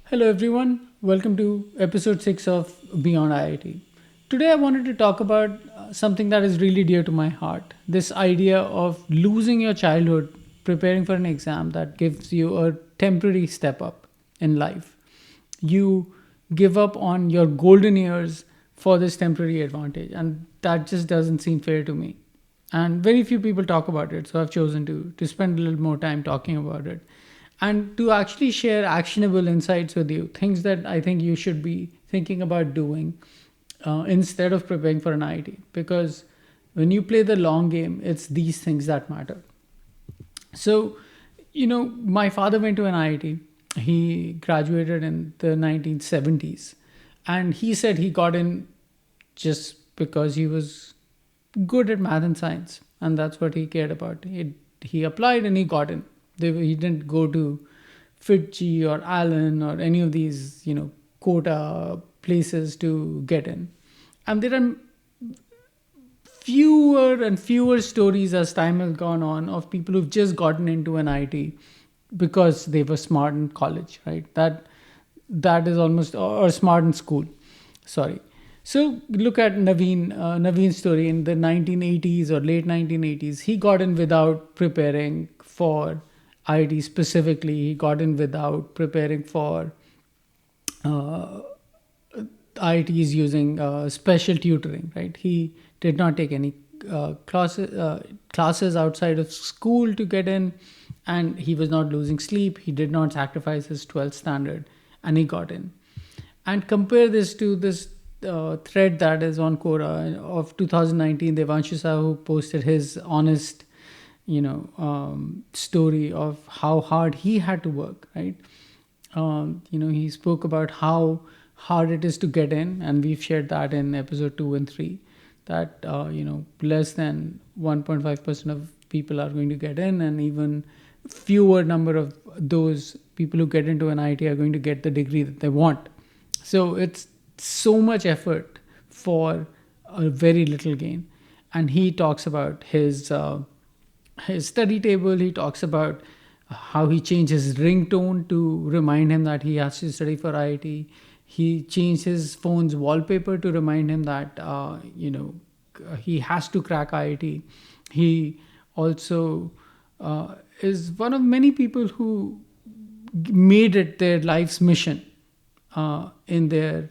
Hello, everyone. Welcome to episode 6 of Beyond IIT. Today, I wanted to talk about something that is really dear to my heart, this idea of losing your childhood preparing for an exam that gives you a temporary step up in life. You give up on your golden years for this temporary advantage, and that just doesn't seem fair to me. And very few people talk about it, so I've chosen to spend a little more time talking about it and to actually share actionable insights with you, things that I think you should be thinking about doing instead of preparing for an IIT. Because when you play the long game, it's these things that matter. So, my father went to an IIT. He graduated in the 1970s. And he said he got in just because he was good at math and science. And that's what he cared about. He applied and he got in. He didn't go to FIT or Allen or any of these, quota places to get in. And there are fewer and fewer stories as time has gone on of people who've just gotten into an IT because they were smart in college, right? That is almost or smart in school. Sorry. So look at Naveen's story in the 1980s or late 1980s. He got in without preparing for IT specifically. He got in without preparing for uh, IITs using special tutoring, right? He did not take any classes outside of school to get in, and he was not losing sleep. He did not sacrifice his 12th standard, and he got in. And compare this to this thread that is on Quora of 2019, Devanshu Sahu posted his honest, story of how hard he had to work, right? He spoke about how hard it is to get in, and we've shared that in episode 2 and 3. That less than 1.5% of people are going to get in, and even fewer number of those people who get into an IT are going to get the degree that they want. So it's so much effort for a very little gain. And he talks about his study table. He talks about how he changed his ringtone to remind him that he has to study for IIT. He changed his phone's wallpaper to remind him that he has to crack IIT. He also is one of many people who made it their life's mission in their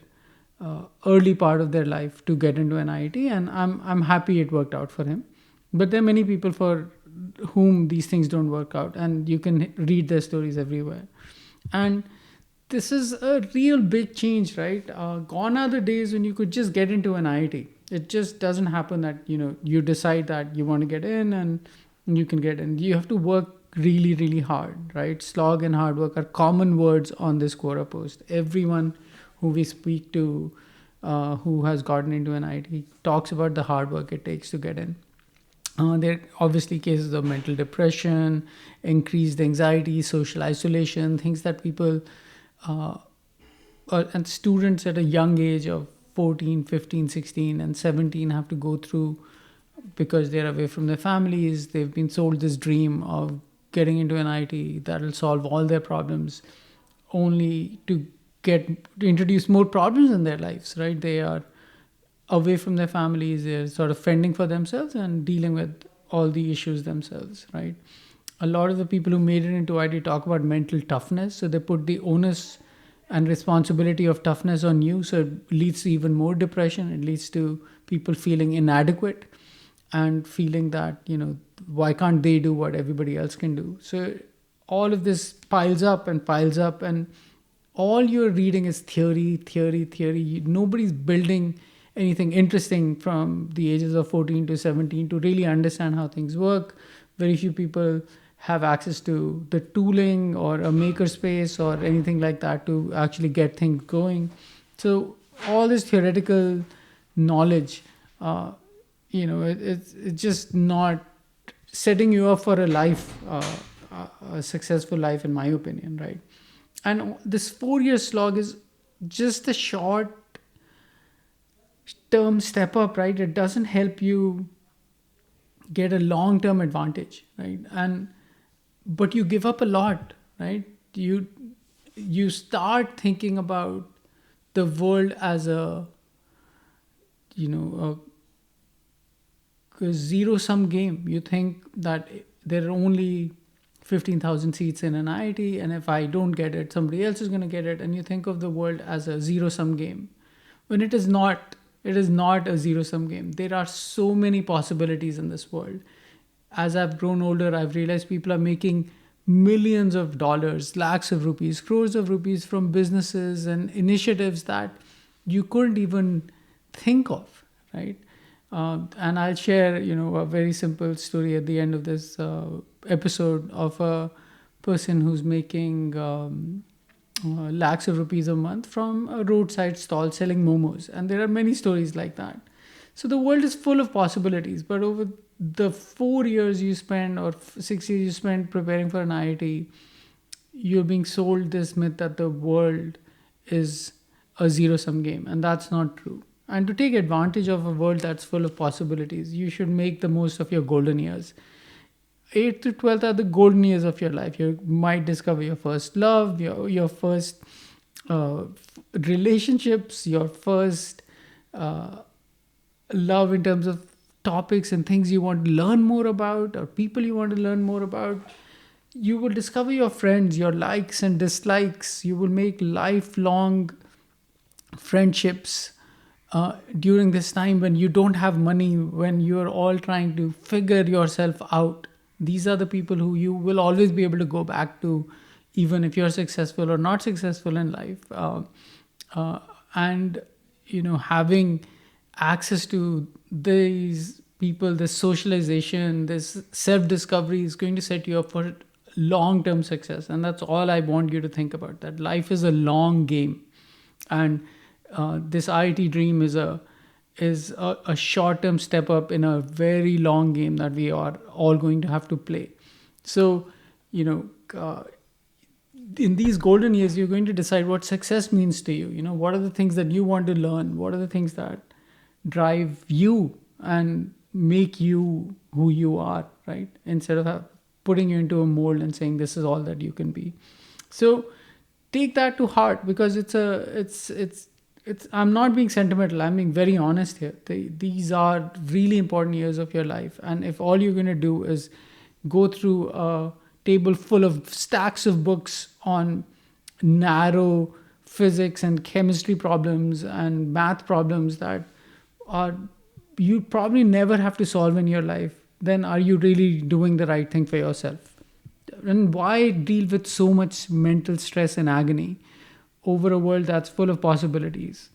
early part of their life to get into an IIT, and I'm happy it worked out for him. But there are many people for whom these things don't work out, and you can read their stories everywhere. And this is a real big change, right? Gone are the days when you could just get into an IIT. It just doesn't happen that you decide that you want to get in and you can get in. You have to work really, really hard, right? Slog and hard work are common words on this Quora post. Everyone who we speak to who has gotten into an IIT talks about the hard work it takes to get in. There are obviously cases of mental depression, increased anxiety, social isolation, things that people uh, and students at a young age of 14, 15, 16, and 17 have to go through because they're away from their families. They've been sold this dream of getting into an IT that'll solve all their problems, only to to introduce more problems in their lives, right? They are away from their families, they're sort of fending for themselves and dealing with all the issues themselves, right? A lot of the people who made it into IT talk about mental toughness, so they put the onus and responsibility of toughness on you, so it leads to even more depression. It leads to people feeling inadequate and feeling that why can't they do what everybody else can do. So all of this piles up and piles up, and all you're reading is theory, theory, theory. Nobody's building anything interesting from the ages of 14 to 17 to really understand how things work. Very few people have access to the tooling or a makerspace or anything like that to actually get things going. So all this theoretical knowledge, it's just not setting you up for a life, a successful life, in my opinion, right? And this 4 year slog is just a short term step up, right? It doesn't help you get a long term advantage, right? And but you give up a lot, right? You you start thinking about the world as you know a zero sum game. You think that there are only 15,000 seats in an IIT, and if I don't get it, somebody else is going to get it. And you think of the world as a zero sum game when it is not. It is not a zero sum game. There are so many possibilities in this world. As I've grown older, I've realized people are making millions of dollars, lakhs of rupees, crores of rupees from businesses and initiatives that you couldn't even think of, right? And I'll share, a very simple story at the end of this episode of a person who's making lakhs of rupees a month from a roadside stall selling momos. And there are many stories like that. So the world is full of possibilities, but over the 4 years you spend or 6 years you spend preparing for an IIT, you're being sold this myth that the world is a zero sum game, and that's not true. And to take advantage of a world that's full of possibilities, you should make the most of your golden years. 8th to 12th are the golden years of your life. You might discover your first love, your first relationships, your first love in terms of topics and things you want to learn more about or people you want to learn more about. You will discover your friends, your likes and dislikes. You will make lifelong friendships during this time when you don't have money, when you're all trying to figure yourself out. These are the people who you will always be able to go back to, even if you're successful or not successful in life. And having access to these people, this socialization, this self-discovery is going to set you up for long-term success. And that's all I want you to think about, that life is a long game. And this IIT dream is a short-term step up in a very long game that we are all going to have to play. So, in these golden years, you're going to decide what success means to you. What are the things that you want to learn? What are the things that drive you and make you who you are, right? Instead of putting you into a mold and saying this is all that you can be. So take that to heart, because I'm not being sentimental. I'm being very honest here. These are really important years of your life. And if all you're going to do is go through a table full of stacks of books on narrow physics and chemistry problems and math problems that you probably never have to solve in your life, then are you really doing the right thing for yourself? And why deal with so much mental stress and agony over a world that's full of possibilities?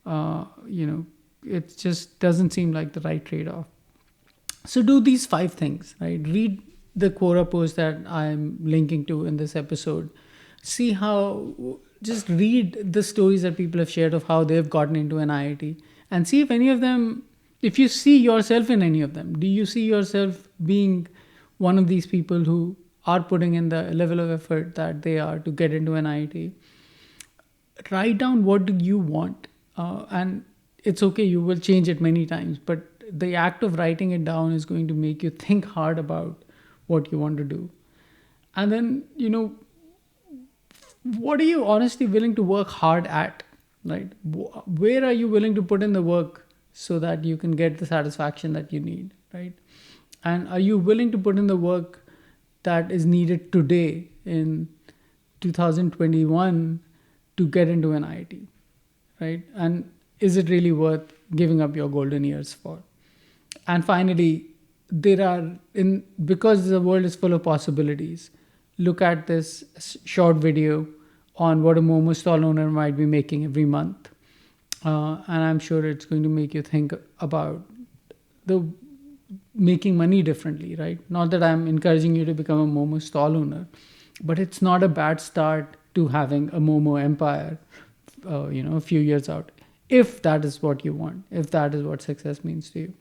It just doesn't seem like the right trade-off. So do these 5 things, right? Read the Quora post that I'm linking to in this episode. Just read the stories that people have shared of how they've gotten into an IIT, and see if any of them, if you see yourself in any of them. Do you see yourself being one of these people who are putting in the level of effort that they are to get into an IIT? Write down what do you want, and it's okay, you will change it many times, but the act of writing it down is going to make you think hard about what you want to do. And then, what are you honestly willing to work hard at, right? Where are you willing to put in the work so that you can get the satisfaction that you need, right? And are you willing to put in the work that is needed today in 2021 to get into an IIT, right? And is it really worth giving up your golden years for? And finally, because the world is full of possibilities, look at this short video on what a Momo stall owner might be making every month. And I'm sure it's going to make you think about making money differently, right? Not that I'm encouraging you to become a Momo stall owner, but it's not a bad start to having a Momo empire, a few years out, if that is what you want, if that is what success means to you.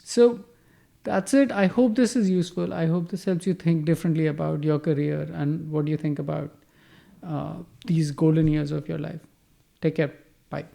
So that's it. I hope this is useful. I hope this helps you think differently about your career and what you think about these golden years of your life. Take care. Bye.